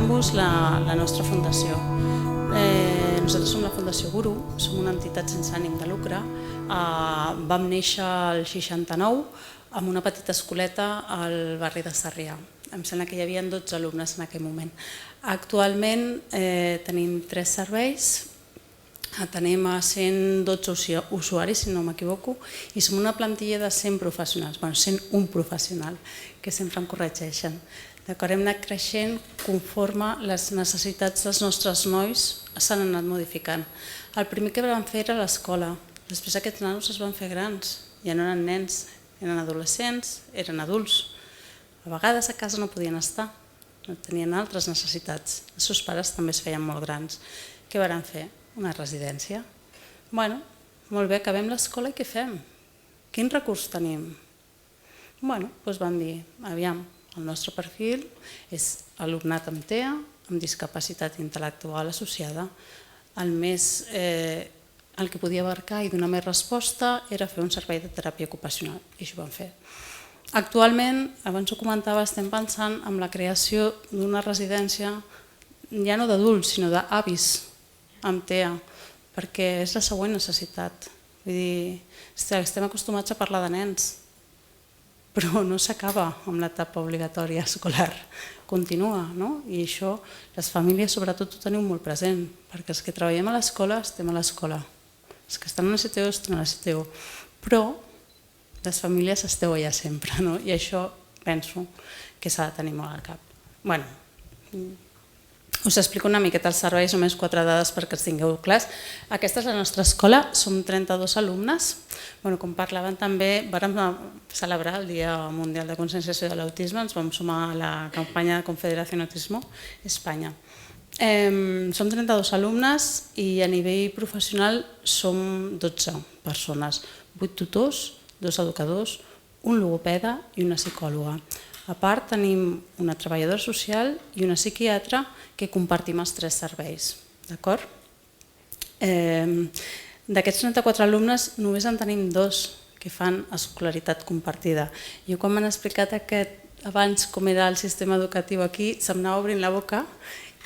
presentant-vos la nostra fundació. Nosaltres som la Fundació Guru, som una entitat sense ànim de lucre. Vam néixer al 69 amb una petita escoleta al barri de Sarrià. Em sembla que hi havia 12 alumnes en aquell moment. Actualment tenim 3 serveis, tenim a 112 usuaris, si no m'equivoco, i som una plantilla de 100 professionals, 101 professional, que sempre em corregeixen. Hem anat creixent conforme les necessitats dels nostres nois s'han anat modificant. El primer que vam fer era l'escola, després aquests nanos es van fer grans, ja no eren nens, eren adolescents, eren adults. A vegades a casa no podien estar, tenien altres necessitats. Els seus pares també es feien molt grans. Què van fer? Una residència. Molt bé, acabem l'escola i què fem? Quin recurs tenim? Doncs van dir, aviam, el nostre perfil és alumnat amb TEA, amb discapacitat intel·lectual associada. El que podia abarcar i donar més resposta era fer un servei de teràpia ocupacional, i això ho vam fer. Actualment, abans ho comentava, estem pensant en la creació d'una residència, ja no d'adults, sinó d'avis amb TEA, perquè és la següent necessitat. Vull dir, estem acostumats a parlar de nens, però no s'acaba amb l'etapa obligatòria escolar, continua, no? I això, les famílies sobretot ho teniu molt present, perquè els que treballem a l'escola estem a l'escola, els que estan a la CTO estan a la CTO, però les famílies esteu allà sempre, no? I això penso que s'ha de tenir molt al cap. Us explico una miqueta els serveis, només 4 dades perquè els tingueu clars. Aquesta és la nostra escola, som 32 alumnes. Com parlaven també, vam celebrar el Dia Mundial de Conscienciació de l'Autisme, ens vam sumar a la campanya de Confederación Autismo Espanya. Som 32 alumnes i a nivell professional som 12 persones, 8 tutors, 2 educadors, un logopeda i una psicòloga. A part tenim una treballadora social i una psiquiatra que compartim els 3 serveis. D'aquests 34 alumnes només en tenim 2 que fan escolaritat compartida. Jo quan m'han explicat abans com era el sistema educatiu aquí, se'm anava obrint la boca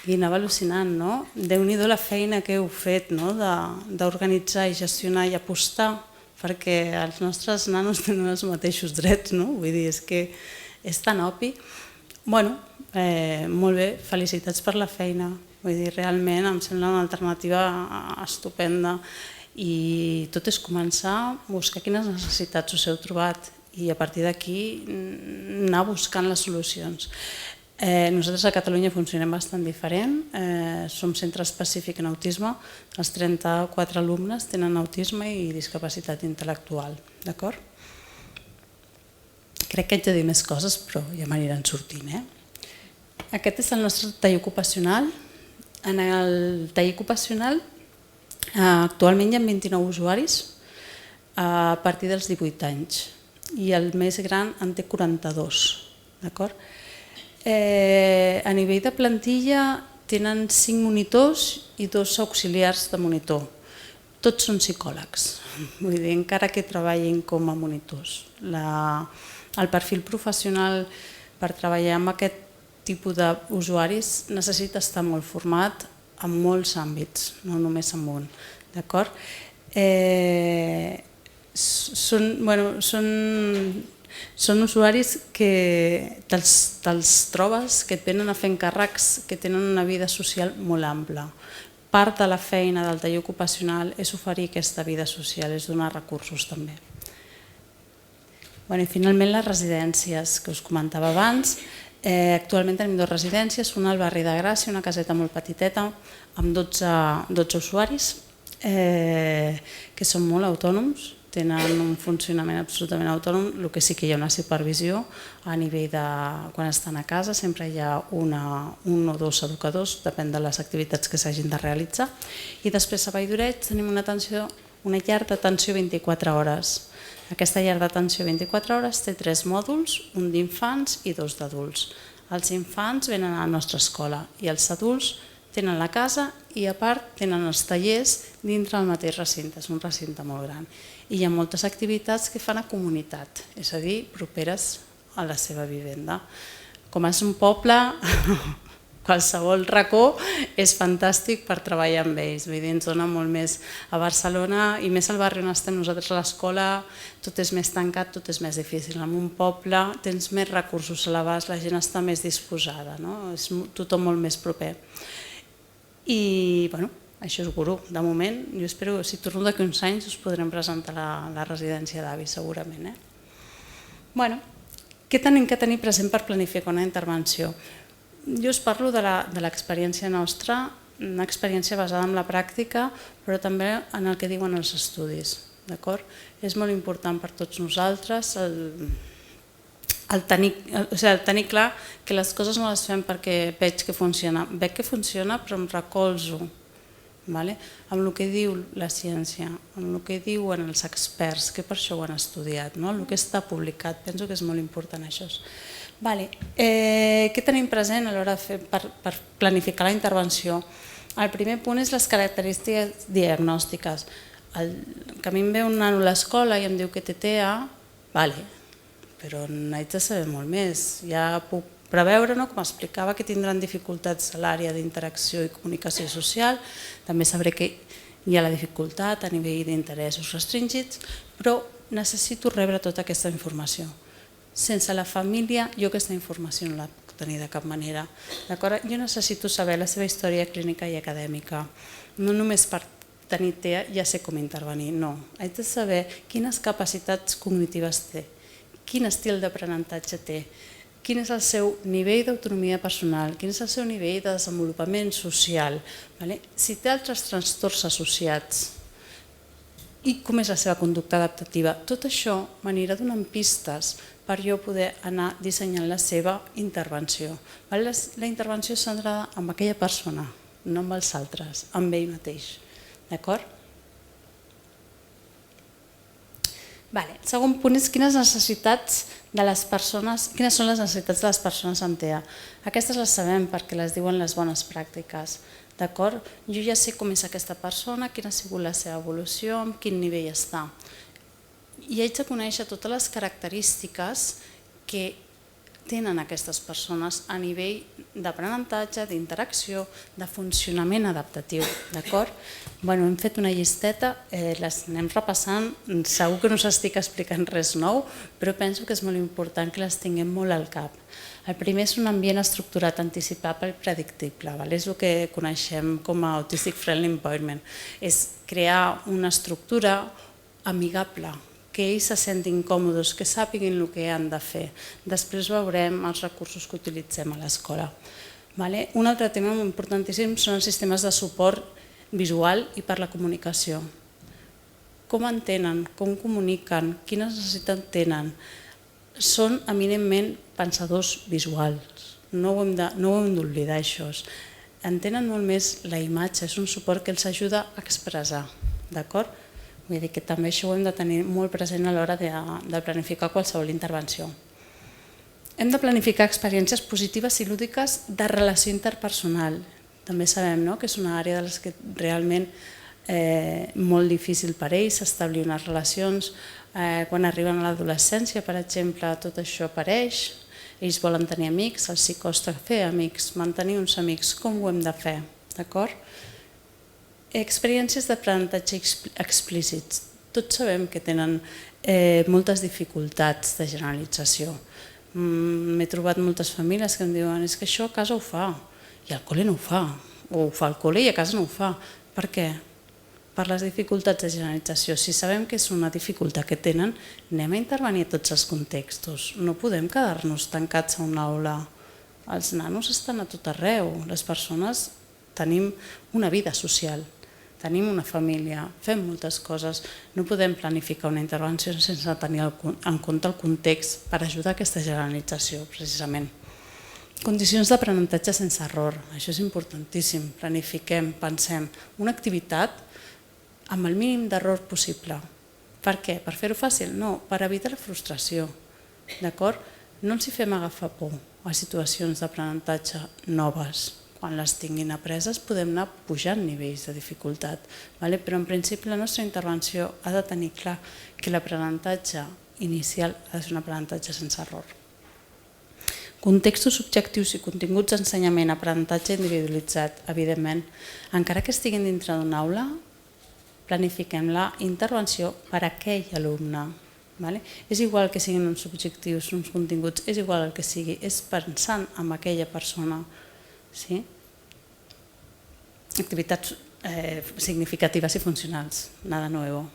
i anava al·lucinant. Déu-n'hi-do la feina que heu fet d'organitzar i gestionar i apostar perquè els nostres nanos tenen els mateixos drets. Vull dir, és que és tan obvi. Molt bé, felicitats per la feina. Vull dir, realment em sembla una alternativa estupenda i tot és començar a buscar quines necessitats us heu trobat i a partir d'aquí anar buscant les solucions. Nosaltres a Catalunya funcionem bastant diferent, som centre específic en autisme, els 34 alumnes tenen autisme i discapacitat intel·lectual. D'acord? Crec que haig de dir més coses, però ja m'aniran sortint. Aquest és el nostre taller ocupacional. En el taller ocupacional actualment hi ha 29 usuaris a partir dels 18 anys i el més gran en té 42. A nivell de plantilla tenen 5 monitors i 2 auxiliars de monitor. Tots són psicòlegs, vull dir, encara que treballin com a monitors. El perfil professional per treballar amb aquest tipus d'usuaris necessita estar molt format en molts àmbits, no només en un. Són usuaris que te'ls trobes que et venen a fer encàrrecs que tenen una vida social molt ampla. Part de la feina del taller ocupacional és oferir aquesta vida social, és donar recursos també. I finalment les residències que us comentava abans. Actualment tenim 2 residències, una al barri de Gràcia, una caseta molt petiteta amb 12 usuaris que són molt autònoms, tenen un funcionament absolutament autònom, el que sí que hi ha una supervisió a nivell de quan estan a casa, sempre hi ha un o 2 educadors, depèn de les activitats que s'hagin de realitzar. I després a Valldoret tenim una llar d'atenció 24 hores. Aquesta llar d'atenció 24 hores té 3 mòduls, un d'infants i 2 d'adults. Els infants venen a la nostra escola i els adults tenen la casa i a part tenen els tallers dintre del mateix recinte, és un recinte molt gran. I hi ha moltes activitats que fan a comunitat, és a dir, properes a la seva vivenda. Com és un poble, qualsevol racó és fantàstic per treballar amb ells. Vull dir, ens dona molt més a Barcelona i més al barri on estem nosaltres a l'escola, tot és més tancat, tot és més difícil. En un poble tens més recursos a l'abast, la gent està més disposada, és tothom molt més proper. I bueno, això és Guru, de moment. Jo espero que si torno d'aquí uns anys us podrem presentar la residència d'avis segurament. Bueno, què tenim que tenir present per planificar una intervenció? Jo us parlo de l'experiència nostra, una experiència basada en la pràctica, però també en el que diuen els estudis. És molt important per tots nosaltres el tenir clar que les coses no les fem perquè veig que funciona. Veig que funciona però em recolzo amb el que diu la ciència, amb el que diuen els experts, que per això ho han estudiat, el que està publicat. Penso que és molt important això. Què tenim present a l'hora per planificar la intervenció? El primer punt és les característiques diagnòstiques. Que a mi em ve un nano a l'escola i em diu que té TEA, però n'haig de saber molt més. Ja puc preveure, com explicava, que tindran dificultats a l'àrea d'interacció i comunicació social. També sabré que hi ha la dificultat a nivell d'interessos restringits, però necessito rebre tota aquesta informació. Sense la família, jo aquesta informació no la puc tenir de cap manera. Jo necessito saber la seva història clínica i acadèmica. No només per tenir TEA ja sé com intervenir, no. Haig de saber quines capacitats cognitives té, quin estil d'aprenentatge té, quin és el seu nivell d'autonomia personal, quin és el seu nivell de desenvolupament social, si té altres trastorns associats i com és la seva conducta adaptativa. Tot això m'anirà donant pistes per jo poder anar dissenyant la seva intervenció. La intervenció és centrada en aquella persona, no amb els altres, amb ell mateix. D'acord? El segon punt és quines són les necessitats de les persones amb TEA. Aquestes les sabem perquè les diuen les bones pràctiques. Jo ja sé com és aquesta persona, quina ha sigut la seva evolució, en quin nivell està. I haig de conèixer totes les característiques que tenen aquestes persones a nivell d'aprenentatge, d'interacció, de funcionament adaptatiu. Hem fet una llisteta, les anem repassant, segur que no us estic explicant res nou, però penso que és molt important que les tinguem molt al cap. El primer és un ambient estructurat, anticipable i predictible. És el que coneixem com a Autistic Friendly Environment. És crear una estructura amigable, que ells se sentin còmodes, que sàpiguin el que han de fer. Després veurem els recursos que utilitzem a l'escola. Un altre tema importantíssim són els sistemes de suport visual i per la comunicació. Com entenen, com comuniquen, quines necessitats tenen. Són eminentment pensadors visuals, no ho hem d'oblidar això. Entenen molt més la imatge, és un suport que els ajuda a expressar. Vull dir que també això ho hem de tenir molt present a l'hora de planificar qualsevol intervenció. Hem de planificar experiències positives i lúdiques de relació interpersonal. També sabem que és una àrea de les que realment és molt difícil per ells establir unes relacions. Quan arriben a l'adolescència, per exemple, tot això apareix. Ells volen tenir amics, els costa fer amics, mantenir uns amics. Com ho hem de fer? Experiències d'aprenentatge explícits. Tots sabem que tenen moltes dificultats de generalització. M'he trobat moltes famílies que em diuen és que això a casa ho fa i al col·le no ho fa, o ho fa al col·le i a casa no ho fa. Per què? Per les dificultats de generalització. Si sabem que és una dificultat que tenen, anem a intervenir a tots els contextos. No podem quedar-nos tancats a una aula. Els nanos estan a tot arreu. Les persones tenim una vida social. Tenim una família, fem moltes coses, no podem planificar una intervenció sense tenir en compte el context per ajudar a aquesta generalització, precisament. Condicions d'aprenentatge sense error, això és importantíssim. Planifiquem, pensem, una activitat amb el mínim d'error possible. Per què? Per fer-ho fàcil? No, per evitar la frustració. No ens hi fem agafar por a situacions d'aprenentatge noves. Quan les tinguin apreses podem anar pujant nivells de dificultat, però en principi la nostra intervenció ha de tenir clar que l'aprenentatge inicial ha de ser un aprenentatge sense error. Contextos objectius i continguts d'ensenyament, aprenentatge individualitzat, evidentment. Encara que estiguin dintre d'una aula, planifiquem la intervenció per a aquell alumne. És igual que siguin uns objectius, uns continguts, és igual el que sigui, és pensant en aquella persona. Activitats significatives i funcionals, nada nuevo.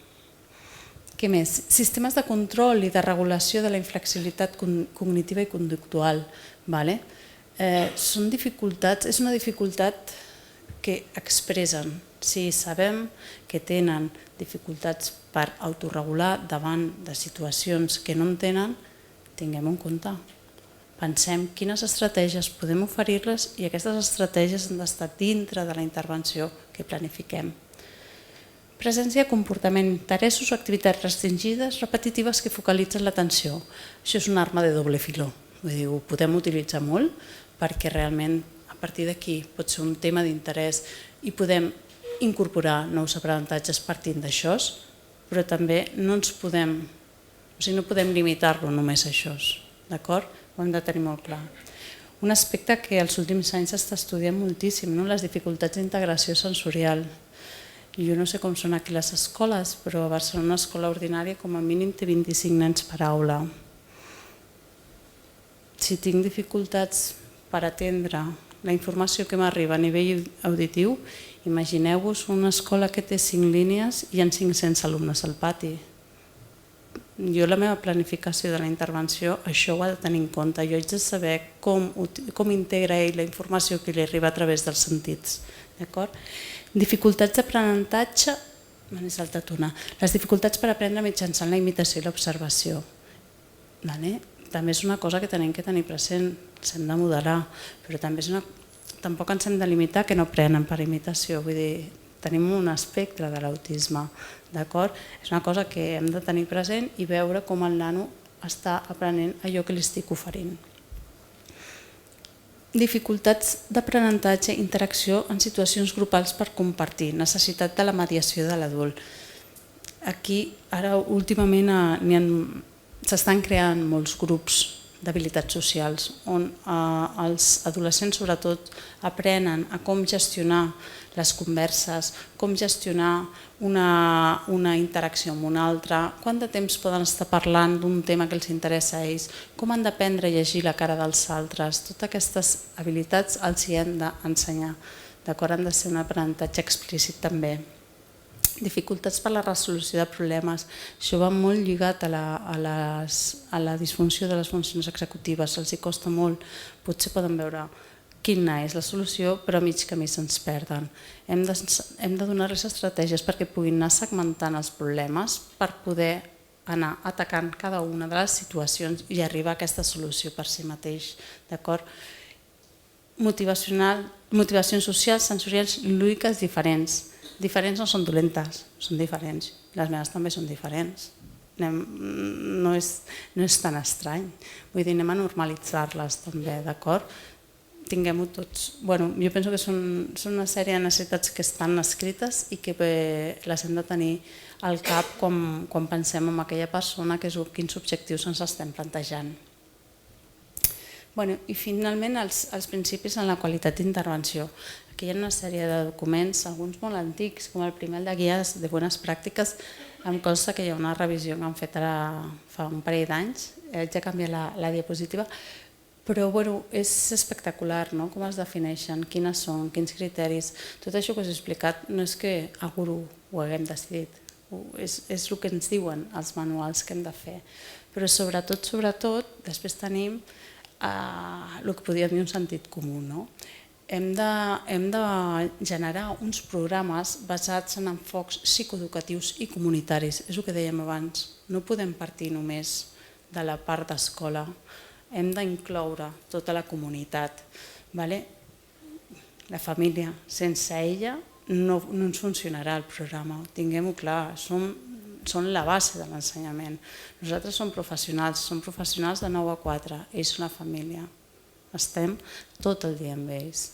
Què més? Sistemes de control i de regulació de la inflexibilitat cognitiva i conductual. Són dificultats, és una dificultat que expressen. Si sabem que tenen dificultats per autorregular davant de situacions que no en tenen, tinguem en compte. Pensem quines estratègies podem oferir-les i aquestes estratègies han d'estar dintre de la intervenció que planifiquem. Presència de comportament, interessos o activitats restringides repetitives que focalitzen l'atenció. Això és una arma de doble filó. Ho podem utilitzar molt perquè realment a partir d'aquí pot ser un tema d'interès i podem incorporar nous aprenentatges partint d'això, però també no podem limitar-lo només a això. Ho hem de tenir molt clar. Un aspecte que als últims anys s'està estudiant moltíssim, les dificultats d'integració sensorial. Jo no sé com són aquí les escoles, però a Barcelona una escola ordinària com a mínim té 25 nens per aula. Si tinc dificultats per atendre la informació que m'arriba a nivell auditiu, imagineu-vos una escola que té 5 línies i hi ha 500 alumnes al pati. Jo la meva planificació de la intervenció això ho ha de tenir en compte. Jo haig de saber com integra ell la informació que li arriba a través dels sentits. Dificultats d'aprenentatge, m'he saltat una. Les dificultats per aprendre mitjançant la imitació i l'observació. També és una cosa que tenim que tenir present, s'hem de modelar, però tampoc ens hem de limitar que no aprenen per imitació. Vull dir, tenim un espectre de l'autisme. És una cosa que hem de tenir present i veure com el nano està aprenent allò que li estic oferint. Dificultats d'aprenentatge i interacció en situacions grupals per compartir, necessitat de la mediació de l'adult. Aquí, ara últimament s'estan creant molts grups d'habilitats socials on els adolescents sobretot aprenen a com gestionar les converses, com gestionar una interacció amb una altra, quant de temps poden estar parlant d'un tema que els interessa a ells, com han d'aprendre a llegir la cara dels altres. Totes aquestes habilitats els hi hem d'ensenyar. Han de ser un aprenentatge explícit també. Dificultats per la resolució de problemes. Això va molt lligat a la disfunció de les funcions executives. Els hi costa molt. Potser poden veure quina és la solució, però a mig camí se'ns perden. Hem de donar-los estratègies perquè puguin anar segmentant els problemes per poder anar atacant cada una de les situacions i arribar a aquesta solució per si mateix. Motivacions socials, sensorials i lúdiques diferents. Diferents no són dolentes, són diferents. Les meves també són diferents. No és tan estrany. Vull dir, anem a normalitzar-les també, d'acord? Tinguem-ho tots. Jo penso que són una sèrie de necessitats que estan escrites i que les hem de tenir al cap quan pensem en aquella persona, quins objectius ens estem plantejant. I finalment els principis en la qualitat d'intervenció. Aquí hi ha una sèrie de documents, alguns molt antics, com el primer, el de guies de bones pràctiques. Em consta que hi ha una revisió que han fet ara fa un parell d'anys, haig de canviar la diapositiva, però és espectacular com es defineixen, quines són, quins criteris. Tot això que us he explicat no és que a guru ho haguem decidit, és el que ens diuen els manuals que hem de fer. Però sobretot, després tenim el que podríem dir un sentit comú. Hem de generar uns programes basats en enfocs psicoeducatius i comunitaris. És el que dèiem abans, no podem partir només de la part d'escola. Hem d'incloure tota la comunitat. La família, sense ella no ens funcionarà el programa, tinguem-ho clar, són la base de l'ensenyament. Nosaltres som professionals de 9 a 4, ells són la família. Estem tot el dia amb ells.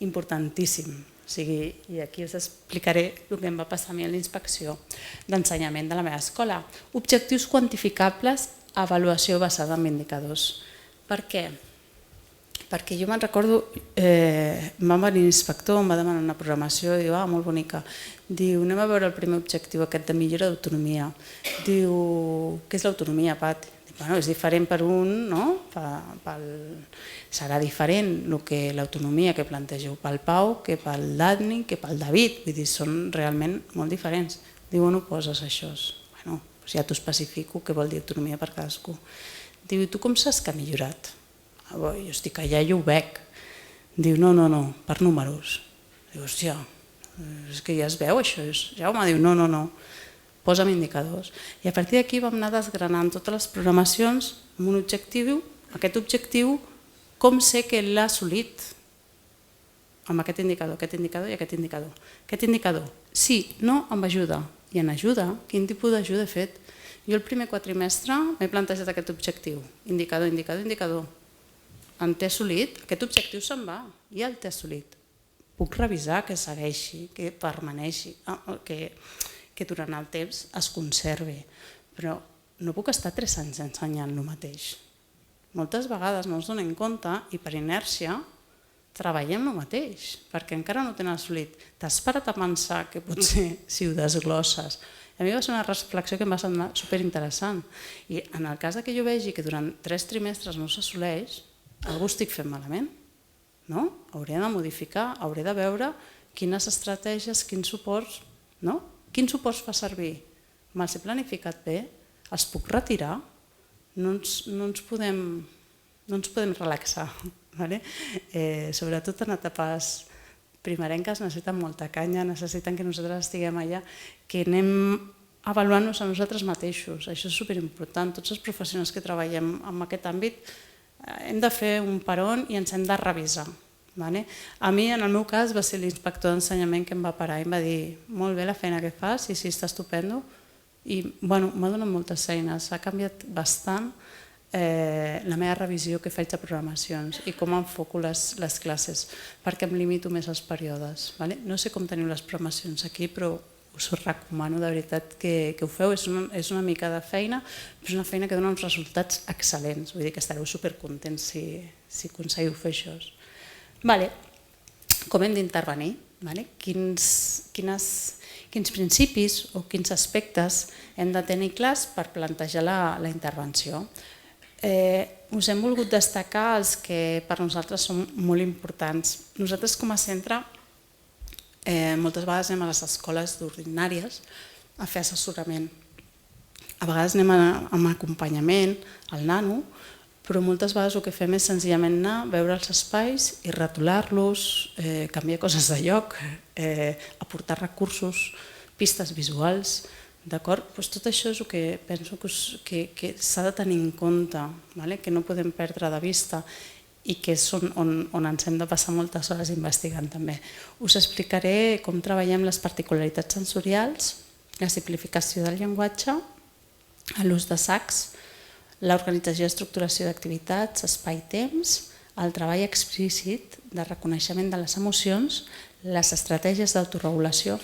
Importantíssim. I aquí us explicaré el que em va passar a mi a la inspecció d'ensenyament de la meva escola. Objectius quantificables, avaluació basada en indicadors. Per què? Perquè jo me'n recordo, em va venir l'inspector, em va demanar una programació, i diu, molt bonica. Diu, anem a veure el primer objectiu aquest de millora d'autonomia. Diu, què és l'autonomia, Pat? Bueno, és diferent per un, no? Serà diferent l'autonomia que plantegeu pel Pau, que pel Dadni, que pel David. Vull dir, són realment molt diferents. Diu, on ho poses, això? Bueno, ja t'ho especifico, què vol dir autonomia per cadascú. Diu, i tu com saps que ha millorat? Jo estic allà i ho veig. Diu, no, per números. Diu, hòstia, és que ja es veu això. Jaume diu, no, posa'm indicadors. I a partir d'aquí vam anar desgranant totes les programacions amb un objectiu. Aquest objectiu, com sé que l'ha assolit? Amb aquest indicador, aquest indicador i aquest indicador. Aquest indicador, sí, no, em ajuda. I en ajuda, quin tipus d'ajuda he fet? Jo el primer quatrimestre m'he plantejat aquest objectiu. Indicador, indicador, indicador. En t'he assolit? Aquest objectiu se'n va. Ja el t'he assolit. Puc revisar que segueixi, que permaneixi, que durant el temps es conservi. Però no puc estar 3 anys ensenyant el mateix. Moltes vegades no ens donem compte i per inèrcia treballem el mateix, perquè encara no tenen assolit. T'has parat a pensar que potser si ho desglosses. A mi va ser una reflexió que em va semblar superinteressant. I en el cas que jo vegi que durant 3 trimestres no s'assoleix, algú estic fent malament. No? Hauré de modificar, hauré de veure quines estratègies, quins suports, no? Quins suports fa servir? Me'ls he planificat bé? Els puc retirar? No ens podem relaxar. Sobretot en etapes primerenques necessiten molta canya, necessiten que nosaltres estiguem allà, que anem avaluant-nos a nosaltres mateixos. Això és superimportant. Tots els professionals que treballem en aquest àmbit hem de fer un peron i ens hem de revisar. A mi, en el meu cas, va ser l'inspector d'ensenyament que em va parar i em va dir molt bé la feina que fas, i sí, està estupendo. I m'ha donat moltes eines, ha canviat bastant la meva revisió que faig de programacions i com enfoco les classes, perquè em limito més als períodes. No sé com teniu les programacions aquí, però us ho recomano de veritat que ho feu. És una mica de feina, però és una feina que dona uns resultats excel·lents. Vull dir que estareu supercontents si aconseguiu fer això. Com hem d'intervenir? Quins principis o quins aspectes hem de tenir clars per plantejar la intervenció? Us hem volgut destacar els que per nosaltres són molt importants. Nosaltres com a centre moltes vegades anem a les escoles d'ordinàries a fer assessorament. A vegades anem amb acompanyament al nano, però moltes vegades el que fem és senzillament anar, veure els espais i retolar-los, canviar coses de lloc, aportar recursos, pistes visuals. Tot això és el que penso que s'ha de tenir en compte, que no podem perdre de vista i que és on ens hem de passar moltes hores investigant també. Us explicaré com treballem les particularitats sensorials, la simplificació del llenguatge, l'ús de sacs, l'organització i estructuració d'activitats, espai-temps, el treball explícit de reconeixement de les emocions, les estratègies d'autoregulació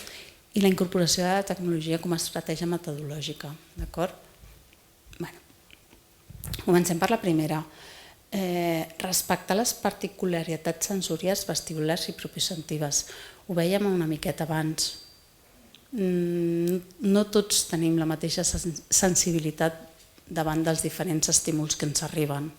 i la incorporació de la tecnologia com a estratègia metodològica. Comencem per la primera. Respectar les particularitats sensorials, vestibulars i propiocentives. Ho vèiem una miqueta abans. No tots tenim la mateixa sensibilitat davant dels diferents estímuls que ens arriben.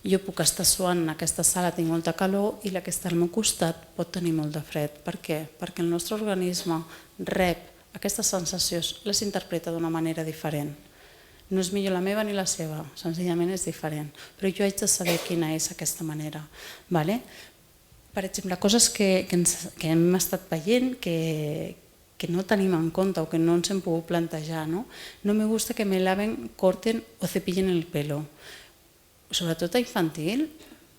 Jo puc estar suant en aquesta sala, tinc molta calor, i la que està al meu costat pot tenir molt de fred. Per què? Perquè el nostre organisme rep aquestes sensacions, les interpreta d'una manera diferent. No és millor la meva ni la seva, senzillament és diferent. Però jo haig de saber quina és aquesta manera. Per exemple, coses que hem estat veient que no tenim en compte o que no ens hem pogut plantejar. No me gusta que me laven, corten o cepillen el pelo. Sobretot a infantil,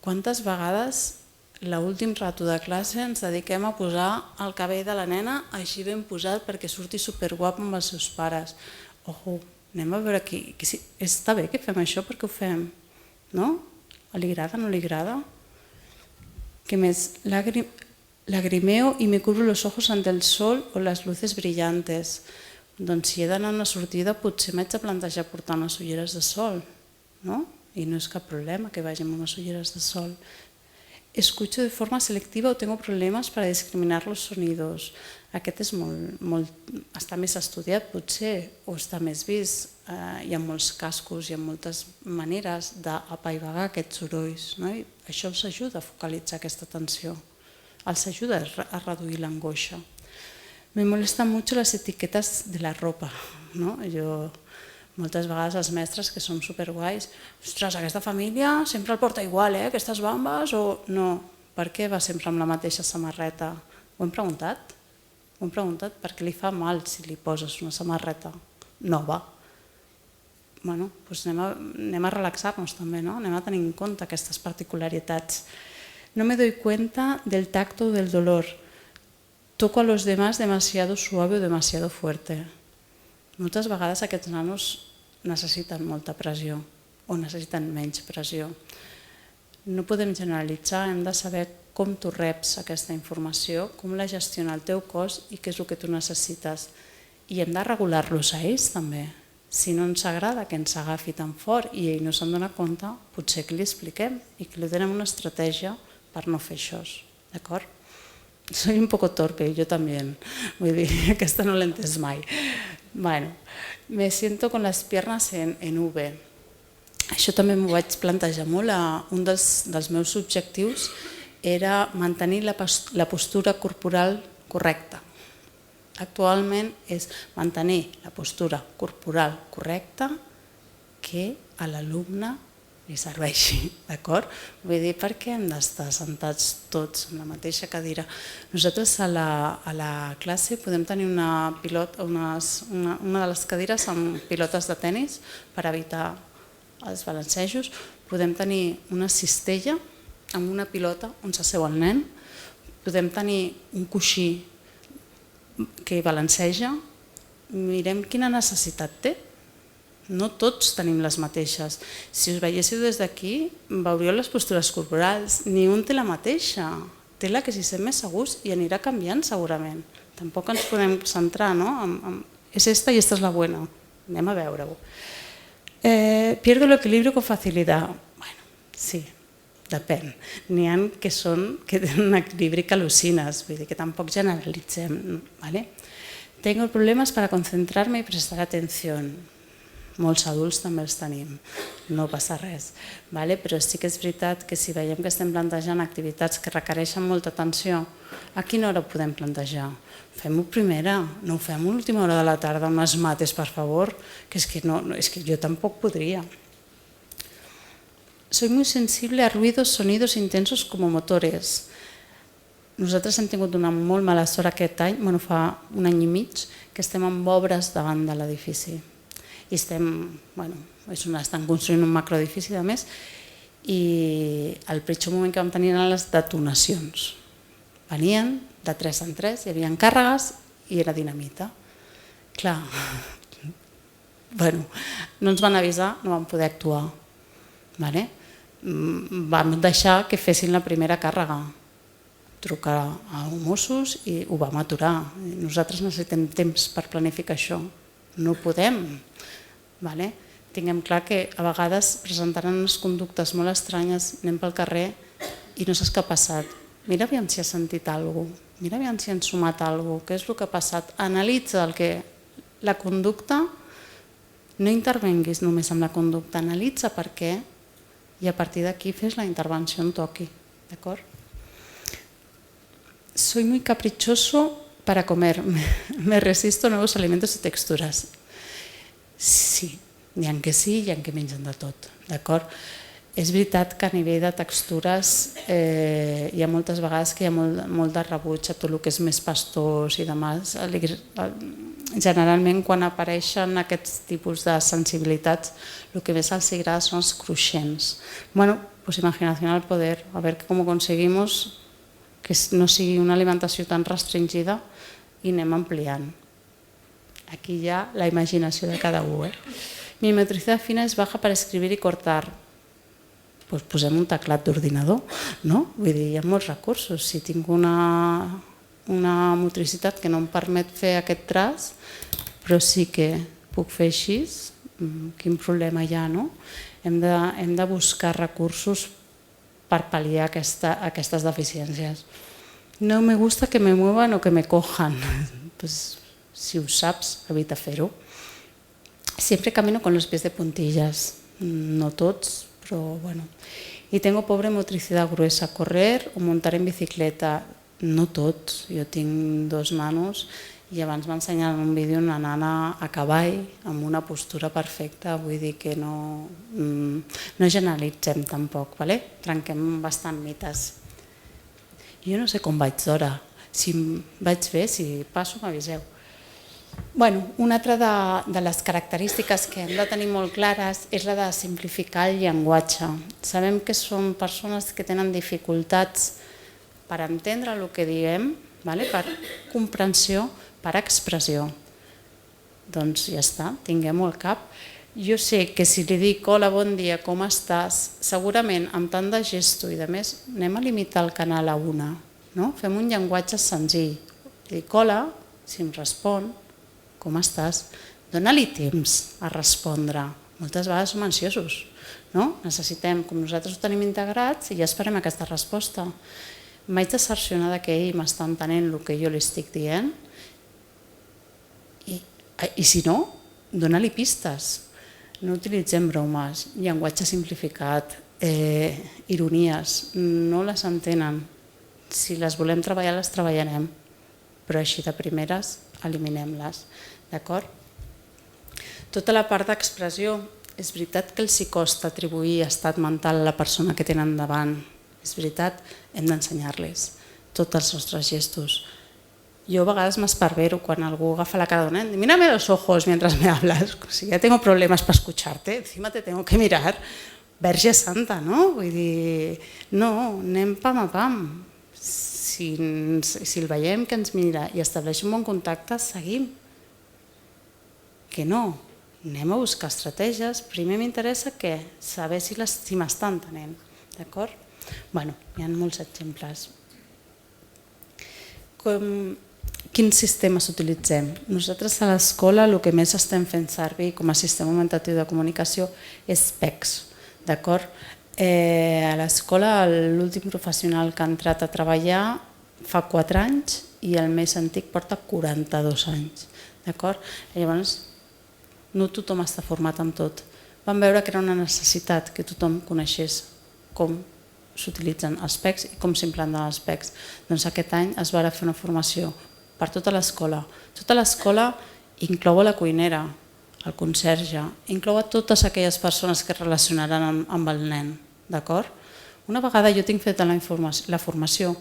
quantes vegades l'últim rato de classe ens dediquem a posar el cabell de la nena així ben posat perquè surti superguapo amb els seus pares. Ojo, anem a veure aquí. Està bé que fem això perquè ho fem, no? Li agrada, no li agrada? Què més? Lagrimeo y me cubro los ojos ante el sol o las luces brillantes. Doncs si he d'anar a una sortida potser m'haig de plantejar portar unes ulleres de sol, no? y no es cap problema que vagi amb unes ulleres de sol. Escucho de forma selectiva o tengo problemas para discriminar los sonidos. Aquest és està més estudiat potser o està més vist. Hi ha molts cascos, hi ha moltes maneres d'apaivagar aquests sorolls. I això els ajuda a focalitzar aquesta atenció, els ajuda a reduir l'angoixa. Me molestan mucho las etiquetas de la ropa. Moltes vegades els mestres que som superguais, ostres, aquesta família sempre el porta igual, aquestes bambes, o no, per què va sempre amb la mateixa samarreta? Ho hem preguntat? Ho hem preguntat perquè li fa mal si li poses una samarreta nova. Bueno, doncs anem a relaxar-nos també, anem a tenir en compte aquestes particularitats. No me doy cuenta del tacto o del dolor. Toco a los demás demasiado suave o demasiado fuerte. Moltes vegades aquests nanos necessiten molta pressió o necessiten menys pressió. No podem generalitzar, hem de saber com tu reps aquesta informació, com la gestiona el teu cos i què és el que tu necessites. I hem de regular-los a ells també. Si no ens agrada que ens agafi tan fort i ell no se'n dona compte, potser que li expliquem i que li donem una estratègia per no fer això. D'acord? Soy un poco torpe, yo también. Vull dir, aquesta no l'he entès mai. Bueno, me siento con las piernas en V. Això també m'ho vaig plantejar molt. Un dels meus objectius era mantenir la postura corporal correcta. Actualment és mantenir la postura corporal correcta que a l'alumne li serveixi, d'acord? Vull dir, per què hem d'estar sentats tots en la mateixa cadira? Nosaltres a la classe podem tenir una de les cadires amb pilotes de tenis per evitar els balancejos. Podem tenir una cistella amb una pilota on s'asseu el nen. Podem tenir un coixí que balanceja. Mirem quina necessitat té. No tots tenim les mateixes. Si us veiéssiu des d'aquí, veuríeu les postures corporals. Ni un té la mateixa. Té la que s'hi sent més segur i anirà canviant segurament. Tampoc ens podem centrar, no? És esta i esta és la buena. Anem a veure-ho. Pierdo el equilibrio con facilidad. Bueno, sí, depèn. N'hi ha que tenen un equilibri que al·lucines, vull dir que tampoc generalitzem. Tengo problemas para concentrarme y prestar atención. Molts adults també els tenim, no passa res. Però sí que és veritat que si veiem que estem plantejant activitats que requereixen molta atenció, a quina hora ho podem plantejar? Fem-ho primera, no ho fem a l'última hora de la tarda, unes mates, per favor, que és que jo tampoc podria. Soy muy sensible a ruidos, sonidos intensos como motores. Nosaltres hem tingut una molt mala sort aquest any, fa un any i mig, que estem amb obres davant de l'edifici. I estan construint un macroedifici a més i el pitjor moment que vam tenir eren les detonacions. Venien de 3 en 3, hi havia càrregues i era dinamita. Clar, no ens van avisar, no vam poder actuar. Vam deixar que fessin la primera càrrega, trucar a Mossos i ho vam aturar. Nosaltres necessitem temps per planificar això, no podem. Tinguem clar que a vegades presentaran unes conductes molt estranyes, anem pel carrer i no saps què ha passat. Mira aviam si has sentit alguna cosa, mira aviam si han sumat alguna cosa, què és el que ha passat. Analitza la conducta, no intervenguis només amb la conducta, analitza per què i a partir d'aquí fes la intervenció on toqui. Soy muy caprichoso para comer, me resisto a nuevos alimentos y texturas. Sí, n'hi ha que sí i n'hi ha que mengen de tot. És veritat que a nivell de textures hi ha moltes vegades que hi ha molt de rebuig a tot el que és més pastós i demás. Generalment quan apareixen aquests tipus de sensibilitats el que més els agrada són els cruixents. Pues imaginación al poder, a ver cómo conseguimos que no sigui una alimentació tan restringida i anem ampliant. Aquí ya la imaginació de cada uno. Mi motricidad fina es baja para escribir y cortar. Pues posem un teclat d'ordinador, no? Vull dir, hi ha molts recursos. Si tinc una motricitat que no em permet fer aquest traç, però sí que puc fer així, quin problema hi ha, no? hem de buscar recursos per pal·liar aquestes deficiències. No me gusta que me muevan o que me cojan. Pues, si ho saps, evita fer-ho. Siempre camino con los pies de puntillas. No tots, pero bueno. Y tengo pobre motricidad gruesa. Correr o montar en bicicleta, no tots. Jo tinc 2 nanos i abans m'ensenyaven un vídeo una nana a cavall amb una postura perfecta. Vull dir que no generalitzem tampoc, trenquem bastant mites. Jo no sé com vaig d'hora. Si vaig bé, si passo, m'aviseu. Una altra de les característiques que hem de tenir molt clares és la de simplificar el llenguatge. Sabem que són persones que tenen dificultats per entendre el que diem, per comprensió, per expressió. Doncs ja està, tinguem-ho al cap. Jo sé que si li dic hola, bon dia, com estàs, segurament amb tant de gesto i de més anem a limitar el canal a una. Fem un llenguatge senzill. Dic hola, si em respon, com estàs? Dóna-li temps a respondre. Moltes vegades som ansiosos. Necessitem, com nosaltres ho tenim integrats, i ja esperem aquesta resposta. M'haig de cercionar que ell m'està entenent el que jo li estic dient i si no, dóna-li pistes. No utilitzem bromes, llenguatge simplificat, ironies, no les entenen. Si les volem treballar, les treballarem, però així de primeres eliminem-les. D'acord? Tota la part d'expressió, és veritat que els costa atribuir estat mental a la persona que tenen davant. És veritat, hem d'ensenyar-les tots els nostres gestos. Jo a vegades m'esparvero quan algú agafa la cara d'un nen. Mírame los ojos mientras me hablas. Si ya tengo problemas para escucharte, encima te tengo que mirar. Verge Santa, no? Vull dir, no, anem pam a pam. Si el veiem que ens mira i estableix un bon contacte, seguim. Que no, anem a buscar estratègies. Primer m'interessa saber si m'està entenent. D'acord? Hi ha molts exemples. Quins sistemes utilitzem? Nosaltres a l'escola el que més estem fent servir com a sistema augmentatiu de comunicació és PECS. A l'escola l'últim professional que ha entrat a treballar fa 4 anys i el més antic porta 42 anys. Llavors, no tothom està format en tot. Vam veure que era una necessitat que tothom coneixés com s'utilitzen els PECs i com s'implanten els PECs. Doncs aquest any es va fer una formació per tota l'escola. Tota l'escola inclou la cuinera, el conserge, inclou a totes aquelles persones que es relacionaran amb el nen. Una vegada jo tinc feta la formació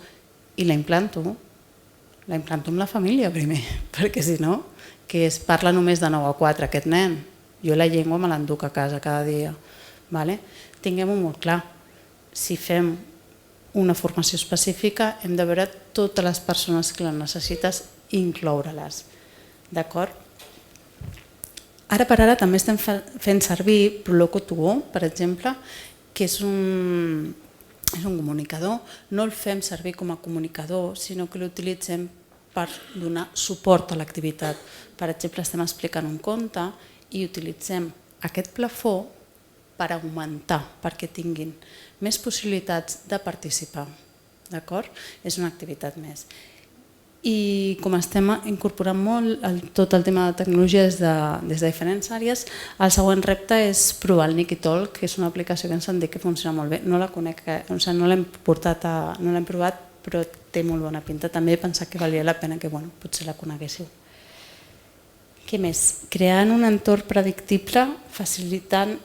i la implanto amb la família primer, perquè si no, que es parla només de 9 a 4 aquest nen. Jo la llengua me l'enduc a casa cada dia. Tinguem-ho molt clar. Si fem una formació específica hem de veure totes les persones que la necessites i incloure-les. D'acord? Ara per ara també estem fent servir Proloco2Go, per exemple, que és un comunicador. No el fem servir com a comunicador, sinó que l'utilitzem per donar suport a l'activitat. Per exemple, estem explicant un conte i utilitzem aquest plafó per augmentar, perquè tinguin més possibilitats de participar. D'acord? És una activitat més. I com estem incorporant molt tot el tema de tecnologia des de diferents àrees, el següent repte és provar el Nikitalk, que és una aplicació que ens han dit que funciona molt bé. No la conec, no l'hem provat, però té molt bona pinta. També he pensat que valia la pena que potser la coneguéssiu. Què més? Creant un entorn predictible, facilitant...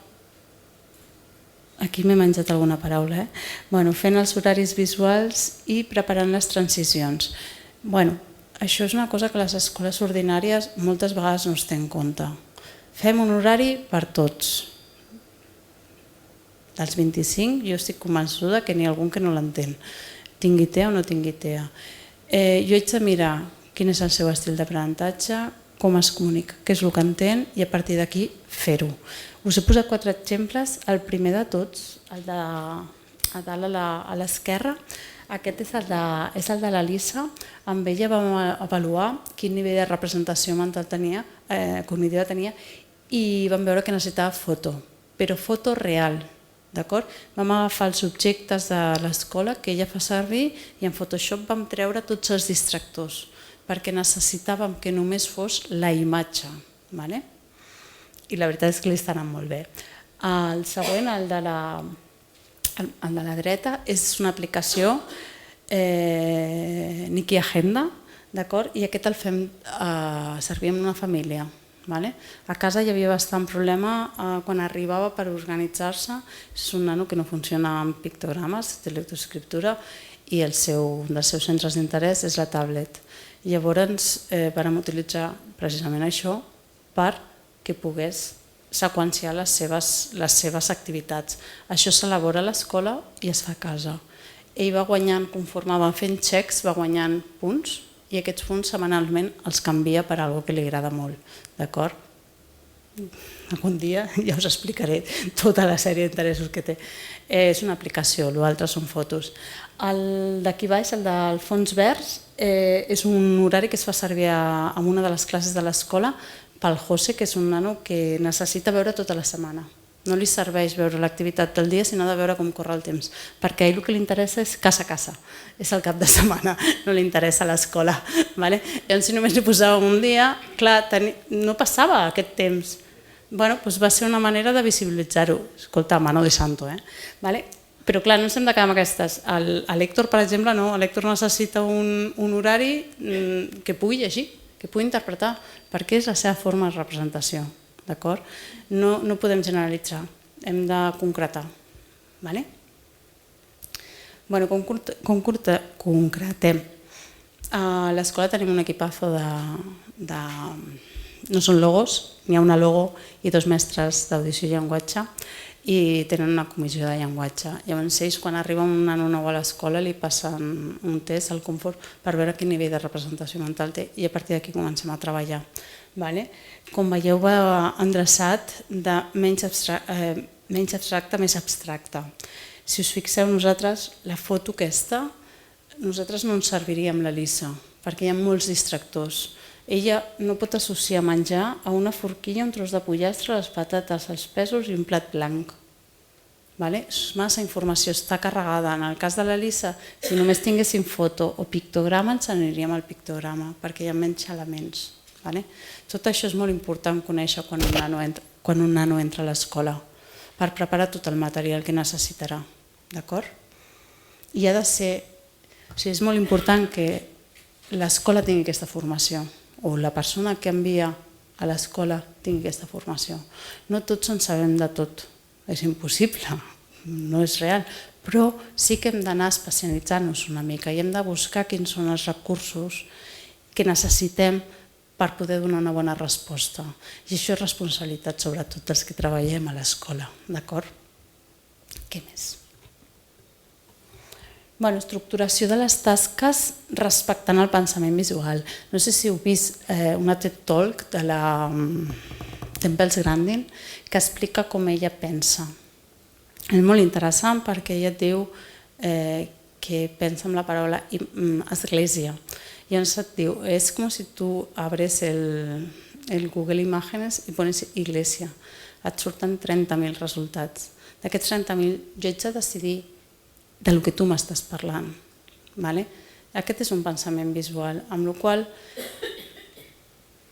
Aquí m'he menjat alguna paraula. Fent els horaris visuals i preparant les transicions. Això és una cosa que les escoles ordinàries moltes vegades no es té en compte. Fem un horari per tots. Dels 25 jo estic convençuda que n'hi ha algun que no l'entén. Tingui TEA o no tingui TEA. Jo haig de mirar quin és el seu estil d'aprenentatge, com es comunica, què és el que entén i a partir d'aquí fer-ho. Us he posat 4 exemples. El primer de tots, el de a dalt a l'esquerra, aquest és el de l'Elisa. Amb ella vam avaluar quin nivell de representació mental cognitiva tenia i vam veure que necessitava foto, però foto real. Vam agafar els objectes de l'escola que ella fa servir i en Photoshop vam treure tots els distractors perquè necessitàvem que només fos la imatge. I la veritat és que li està anant molt bé. El següent, el de la dreta, és una aplicació Niki Agenda, i aquest el fem servir en una família. A casa hi havia bastant problema quan arribava per organitzar-se. És un nano que no funciona amb pictogrames, de lectoescriptura, i un dels seus centres d'interès és la tablet. Llavors vam utilitzar precisament això perquè pogués seqüenciar les seves activitats. Això s'elabora a l'escola i es fa a casa. Ell va guanyant, conforme va fent xecs, va guanyant punts i aquests punts setmanalment els canvia per alguna cosa que li agrada molt. D'acord? Algun dia ja us explicaré tota la sèrie d'interessos que té. És una aplicació, l'altre són fotos. El d'aquí baix, el del fons verds, és un horari que es fa servir en una de les classes de l'escola pel José, que és un nano que necessita veure tota la setmana. No li serveix veure l'activitat del dia, sinó de veure com corre el temps, perquè a ell el que li interessa és casa a casa, és el cap de setmana, no li interessa l'escola. Llavors, si només li posàvem un dia, clar, no passava aquest temps. Va ser una manera de visibilitzar-ho. Escolta, mano de santo. Però clar, no ens hem de quedar amb aquestes. L'Héctor, per exemple, no. L'Héctor necessita un horari que pugui llegir, que pugui interpretar, perquè és la seva forma de representació. No podem generalitzar, hem de concretar. Concretem. A l'escola tenim un equipazo de... No són logos, n'hi ha una logo i 2 mestres d'audició i llenguatge i tenen una comissió de llenguatge. Llavors ells, quan arriba un nano nou a l'escola, li passen un test al Confort per veure quin nivell de representació mental té i a partir d'aquí comencem a treballar. Com veieu, va endreçat de menys abstracte a més abstracte. Si us fixeu, nosaltres, la foto aquesta, nosaltres no ens serviria amb l'Elisa, perquè hi ha molts distractors. Ella no pot associar menjar a una forquilla, un tros de pollastre, les patates, els pèsols i un plat blanc. És massa informació, està carregada. En el cas de l'Elisa, si només tinguéssim foto o pictograma, ens aniríem al pictograma, perquè hi ha menys elements. Tot això és molt important conèixer quan un nano entra a l'escola per preparar tot el material que necessitarà. I ha de ser... És molt important que l'escola tingui aquesta formació o la persona que envia a l'escola tingui aquesta formació. No tots en sabem de tot, és impossible, no és real, però sí que hem d'anar especialitzant-nos una mica i hem de buscar quins són els recursos que necessitem per poder donar una bona resposta. I això és responsabilitat sobretot dels que treballem a l'escola. D'acord? Què més? Estructuració de les tasques respectant el pensament visual. No sé si heu vist una TED Talk de la Tempest Grandin que explica com ella pensa. És molt interessant perquè ella et diu que pensa en la paraula església. I llavors et diu, és com si tu abres el Google Imágenes i pones iglesia. Et surten 30.000 resultats. D'aquests 30.000 jo haig de decidir del que tu m'estàs parlant. Aquest és un pensament visual, amb la qual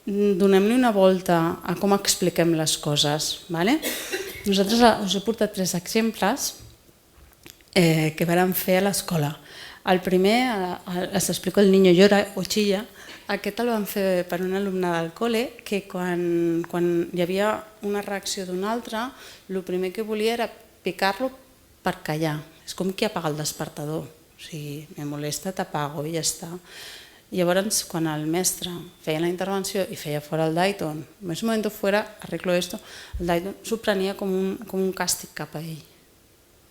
donem-li una volta a com expliquem les coses. Nosaltres us he portat 3 exemples que vam fer a l'escola. El primer, s'explico el niño llora o chilla, aquest el vam fer per un alumne del col·le que quan hi havia una reacció d'un altre, el primer que volia era picar-lo per callar. És com qui apaga el despertador. Si me molesta, t'apago i ja està. Llavors, quan el mestre feia la intervenció i feia fora el Dayton, en un moment fuera, arreglo esto, el Dayton s'ho prenia com un càstig cap a ell.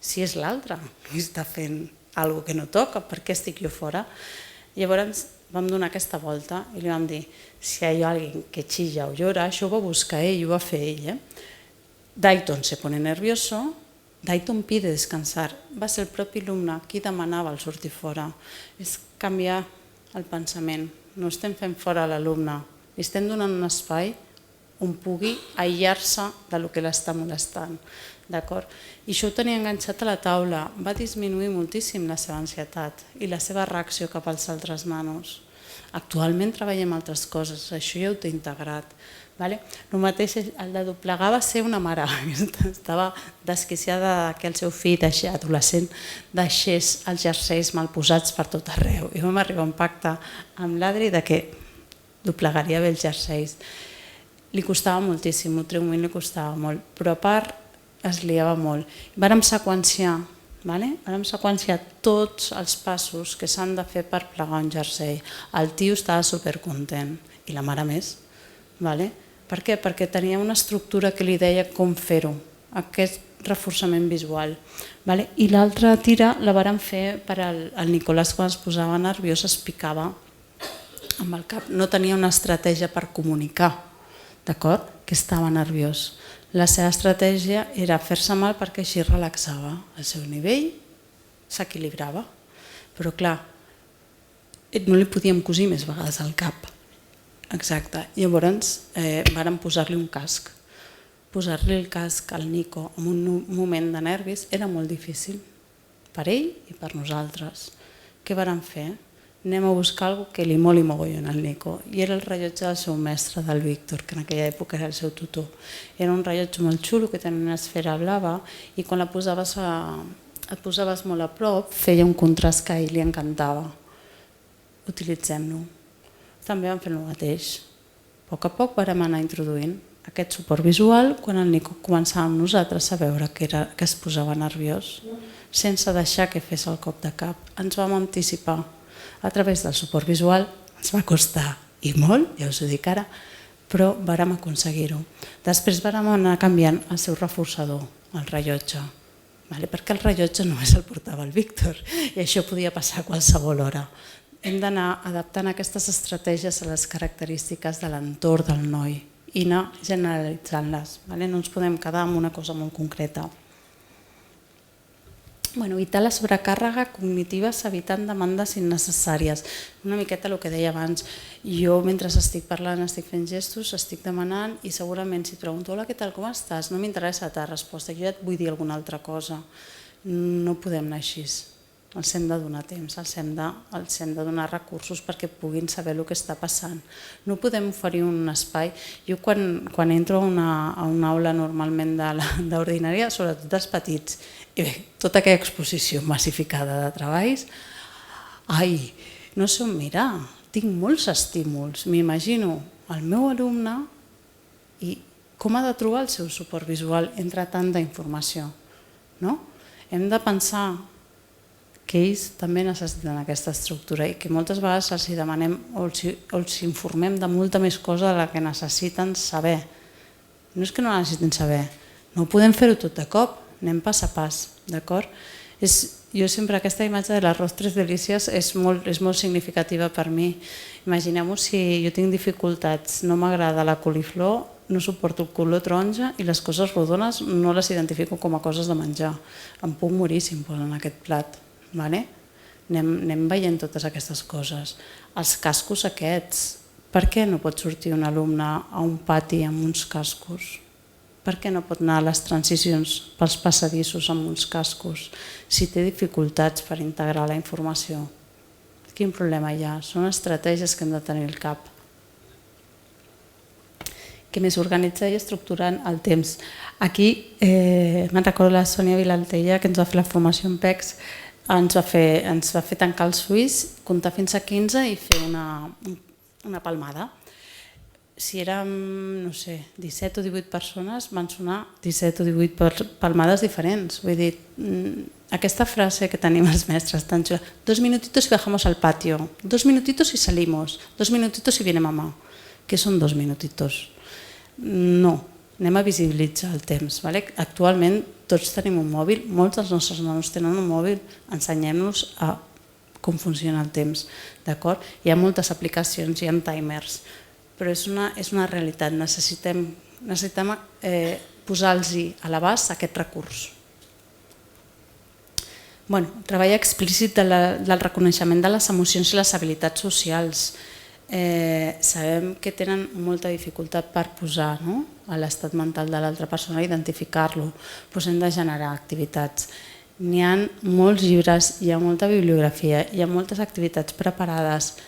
Si és l'altre que està fent alguna cosa que no toca, per què estic jo fora? Llavors vam donar aquesta volta i li vam dir, si hi ha algú que chilla o llora, això ho va buscar ell, ho va fer ell. Dayton se pone nervioso, Dayton pide descansar. Va ser el propi alumne qui demanava el sortir fora. És canviar el pensament. No estem fent fora l'alumne, li estem donant un espai on pugui aïllar-se del que l'està molestant. I això ho tenia enganxat a la taula. Va disminuir moltíssim la seva ansietat i la seva reacció cap als altres nanos. Actualment treballem altres coses, això ja ho té integrat. El mateix, el de doblegar va ser una mare. Estava desquiciada que el seu fill adolescent deixés els jerseis mal posats per tot arreu. I vam arribar a un pacte amb l'Adri que doblegaria bé els jerseis. Li costava moltíssim, un moment li costava molt, però a part es liava molt. Vàrem seqüenciar tots els passos que s'han de fer per plegar un jersei. El tio estava supercontent i la mare més. Per què? Perquè tenia una estructura que li deia com fer-ho, aquest reforçament visual. I l'altra tira la vàrem fer per al Nicolàs, quan es posava nerviós es picava amb el cap. No tenia una estratègia per comunicar que estava nerviós. La seva estratègia era fer-se mal perquè així relaxava. El seu nivell s'equilibrava. Però clar, no li podíem cosir més vegades al cap. Exacte. Llavors vàrem posar-li un casc. Posar-li el casc al Nico en un moment de nervis era molt difícil per ell i per nosaltres. Què vàrem fer? Anem a buscar alguna cosa que li moli mogollon al Nico. I era el rellotge del seu mestre, del Víctor, que en aquella època era el seu tutor. Era un rellotge molt xulo que tenia una esfera blava i quan et posaves molt a prop feia un contrast que a ell li encantava. Utilitzem-lo. També vam fer el mateix. A poc vam anar introduint aquest suport visual quan el Nico començàvem nosaltres a veure que es posava nerviós, sense deixar que fes el cop de cap. Ens vam anticipar a través del suport visual, ens va costar i molt, ja us ho dic ara, però vàrem aconseguir-ho. Després vàrem anar canviant el seu reforçador, el rellotge, perquè el rellotge només el portava el Víctor i això podia passar a qualsevol hora. Hem d'anar adaptant aquestes estratègies a les característiques de l'entorn del noi i anar generalitzant-les. No ens podem quedar amb una cosa molt concreta. Evitar la sobrecàrrega cognitiva evitant demandes innecessàries. Una miqueta el que deia abans. Jo, mentre estic parlant, estic fent gestos, estic demanant i segurament si et pregunto hola, què tal, com estàs? No m'interessa la teva resposta, jo ja et vull dir alguna altra cosa. No podem anar així. Els hem de donar temps, els hem de donar recursos perquè puguin saber el que està passant. No podem oferir un espai. Jo quan entro a una aula normalment d'ordinària, sobretot dels petits, i bé, tota aquella exposició massificada de treballs, no sé on mirar, tinc molts estímuls. M'imagino el meu alumne i com ha de trobar el seu suport visual entre tanta informació. Hem de pensar que ells també necessiten aquesta estructura i que moltes vegades els demanem o els informem de molta més cosa de la que necessiten saber. No és que no necessiten saber, no podem fer-ho tot de cop, anem pas a pas, d'acord? Jo sempre aquesta imatge de l'arròs tres delícies és molt significativa per mi. Imagineu-vos si jo tinc dificultats, no m'agrada la coliflor, no suporto el color taronja i les coses rodones no les identifico com a coses de menjar. Em puc morir si em posen aquest plat. Anem veient totes aquestes coses. Els cascos aquests, per què no pot sortir un alumne a un pati amb uns cascos? Per què no pot anar a les transicions pels passadissos amb uns cascos si té dificultats per integrar la informació? Quin problema hi ha? Són estratègies que hem de tenir al cap. Que més organitzar i estructurant el temps. Aquí me'n recordo la Sònia Vilaltella, que ens va fer la formació en PECs, ens va fer tancar el suís, comptar fins a 15 i fer una palmada. Si érem, no sé, 17 o 18 persones, van sonar 17 o 18 palmades diferents. Vull dir, aquesta frase que tenim els mestres tan xula, 2 minutitos y bajamos al patio, 2 minutitos y salimos, 2 minutitos y viene mamá. Què són 2 minutitos? No, anem a visibilitzar el temps. Actualment tots tenim un mòbil, molts dels nostres nanos tenen un mòbil, ensenyem-los a com funciona el temps. Hi ha moltes aplicacions, hi ha timers, però és una realitat, necessitem posar-los a l'abast aquest recurs. Treball explícit del reconeixement de les emocions i les habilitats socials. sabem que tenen molta dificultat per posar a l'estat mental de l'altra persona, identificar-lo, doncs hem de generar activitats. N'hi ha molts llibres, hi ha molta bibliografia, hi ha moltes activitats preparades.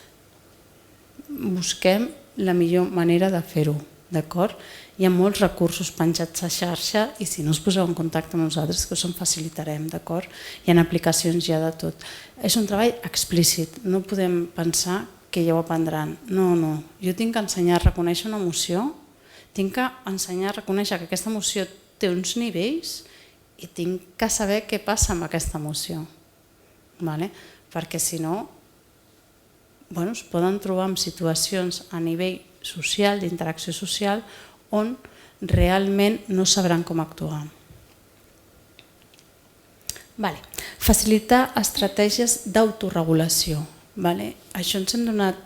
Busquem la millor manera de fer-ho, d'acord? Hi ha molts recursos penjats a xarxa i si no us poseu en contacte amb nosaltres que us en facilitarem, d'acord? Hi ha aplicacions ja de tot. És un treball explícit, no podem pensar que ja ho aprendran. No, no, jo tinc que ensenyar a reconèixer una emoció, tinc que ensenyar a reconèixer que aquesta emoció té uns nivells i tinc que saber què passa amb aquesta emoció, perquè si no es poden trobar en situacions a nivell social, d'interacció social, on realment no sabran com actuar. Facilitar estratègies d'autoregulació. Això ens hem donat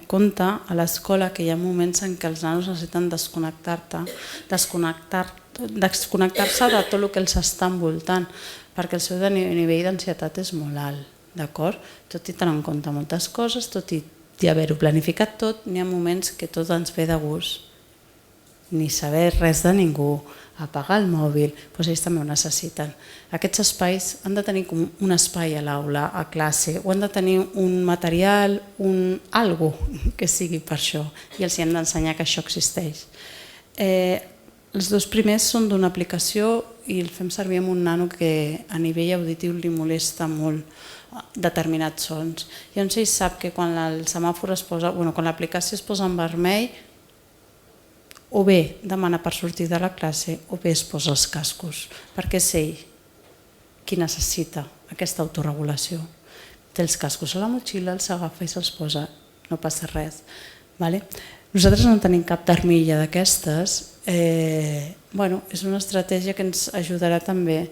compte a l'escola que hi ha moments en què els nanos necessiten desconnectar-se de tot el que els està envoltant, perquè el seu nivell d'ansietat és molt alt. Tot i tenir en compte moltes coses, tot i haver-ho planificat tot, n'hi ha moments que tot ens ve de gust. Ni saber res de ningú, apagar el mòbil, doncs ells també ho necessiten. Aquests espais han de tenir un espai a l'aula, a classe, o han de tenir un material, algo que sigui per això, i els hem d'ensenyar que això existeix. Els dos primers són d'una aplicació i el fem servir amb un nano que a nivell auditiu li molesta molt determinats sons. Llavors ell sap que quan el semàfor es posa, quan l'aplicació es posa en vermell, o bé demana per sortir de la classe o bé es posa els cascos, perquè és ell qui necessita aquesta autorregulació. Té els cascos a la motxilla, els agafa i se'ls posa, no passa res. Nosaltres no tenim cap armilla d'aquestes, és una estratègia que ens ajudarà també,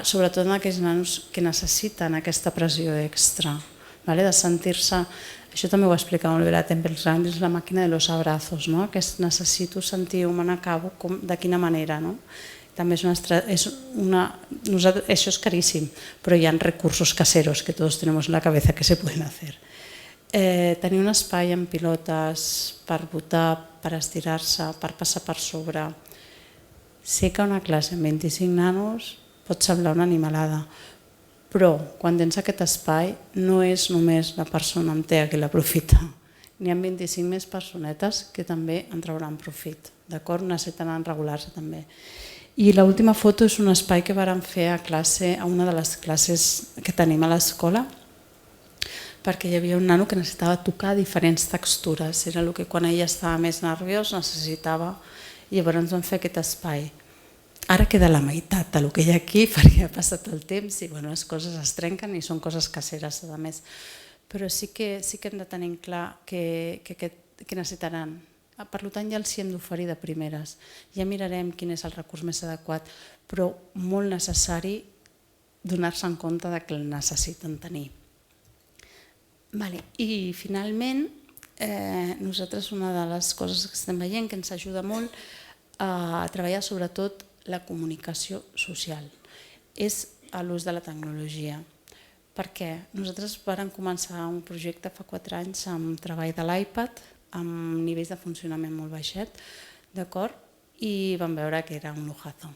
sobretot en aquells nanos que necessiten aquesta pressió extra, de sentir-se. Això també ho explica molt bé la Temple Grandin, és la màquina de los abrazos, que necessito sentir on acabo, de quina manera. També això és caríssim, però hi ha recursos caseros que tots tenim en la cabeza que se pueden hacer. Tenir un espai amb pilotes per botar, per estirar-se, per passar per sobre. Sé que una classe amb 25 nanos pot semblar una animalada, però quan tens aquest espai no és només la persona amb TEA que l'aprofita. N'hi ha 25 més personetes que també en trauran profit. Necessiten regular-se també. I l'última foto és un espai que vàrem fer a classe, a una de les classes que tenim a l'escola, perquè hi havia un nano que necessitava tocar diferents textures. Era el que quan ell estava més nerviós necessitava, i llavors vam fer aquest espai. Ara queda la meitat del que hi ha aquí perquè ha passat el temps i les coses es trenquen i són coses caseres a més. Però sí que hem de tenir clar que necessitaran. Per tant ja els hi hem d'oferir de primeres. Ja mirarem quin és el recurs més adequat, però molt necessari donar-se en compte que el necessiten tenir. I finalment, nosaltres una de les coses que estem veient que ens ajuda molt a treballar sobretot la comunicació social és l'ús de la tecnologia. Perquè nosaltres vam començar un projecte fa 4 anys amb treball de l'iPad, amb nivells de funcionament molt baixet, i vam veure que era un lujazo,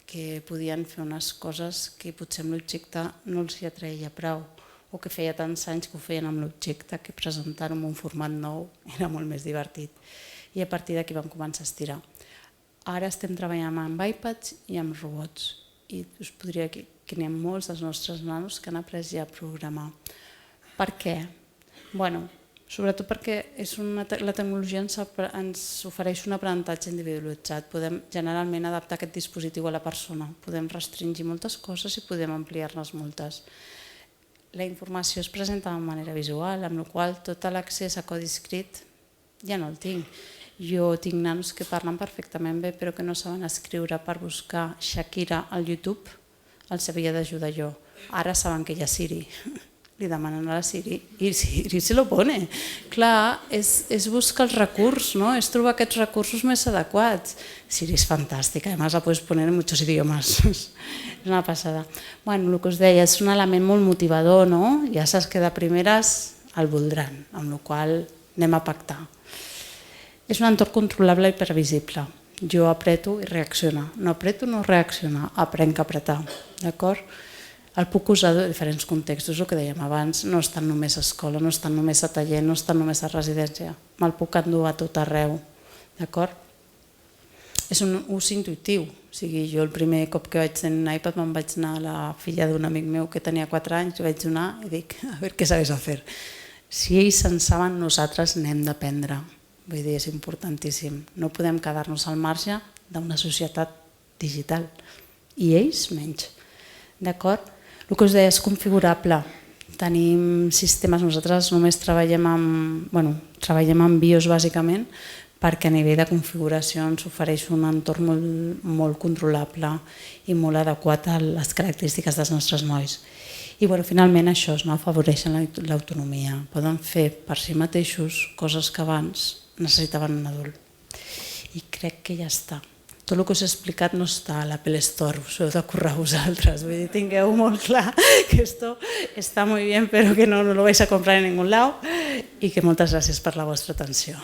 que podien fer unes coses que potser amb l'objecte no els hi atreia prou, o que feia tants anys que ho feien amb l'objecte que presentar-ho en un format nou era molt més divertit. I a partir d'aquí vam començar a estirar. Ara estem treballant amb iPads i amb robots i us podria dir que n'hi ha molts dels nostres nanos que han après ja a programar. Per què? Sobretot perquè la tecnologia ens ofereix un aprenentatge individualitzat. Podem generalment adaptar aquest dispositiu a la persona. Podem restringir moltes coses i podem ampliar-ne moltes. La informació es presenta de manera visual, amb la qual cosa tot l'accés a codi escrit ja no el tinc. Jo tinc nanos que parlen perfectament bé però que no saben escriure per buscar Shakira al YouTube, els havia d'ajudar jo. Ara saben que hi ha Siri, li demanen a la Siri i Siri se lo pone. Clar, és buscar el recurs, és trobar aquests recursos més adequats. Siri és fantàstica, además la puedes poner en muchos idiomas. És una passada. El que us deia, és un element molt motivador, ja saps que de primeres el voldran, amb la qual cosa anem a pactar. És un entorn controlable i previsible. Jo apreto i reacciona. No apreto, no reacciona. Aprenc a apretar. D'acord? El puc usar de diferents contextos, el que dèiem abans, no estan només a escola, no estan només a taller, no estan només a residència. Me'l puc endur a tot arreu. D'acord? És un ús intuïtiu. O sigui, jo el primer cop que vaig tenir un iPad me'n vaig anar a la filla d'un amic meu que tenia 4 anys, li vaig donar i dic, a veure què sabes fer. Si ells en saben, nosaltres n'hem d'aprendre. Vull dir, és importantíssim. No podem quedar-nos al marge d'una societat digital. I ells menys. D'acord? El que us deia és configurable. Tenim sistemes, nosaltres només treballem amb BIOS bàsicament, perquè a nivell de configuració ens ofereix un entorn molt controlable i molt adequat a les característiques dels nostres nois. I finalment això afavoreixen l'autonomia. Poden fer per si mateixos coses que abans necessitaven un adult. I crec que ja està. Tot el que us he explicat no està a l'Apple Store, us heu de currar vosaltres. Vull dir, tingueu molt clar que esto está muy bien, pero que no lo vais a comprar en ningún lado y que moltes gràcies per la vostra atenció.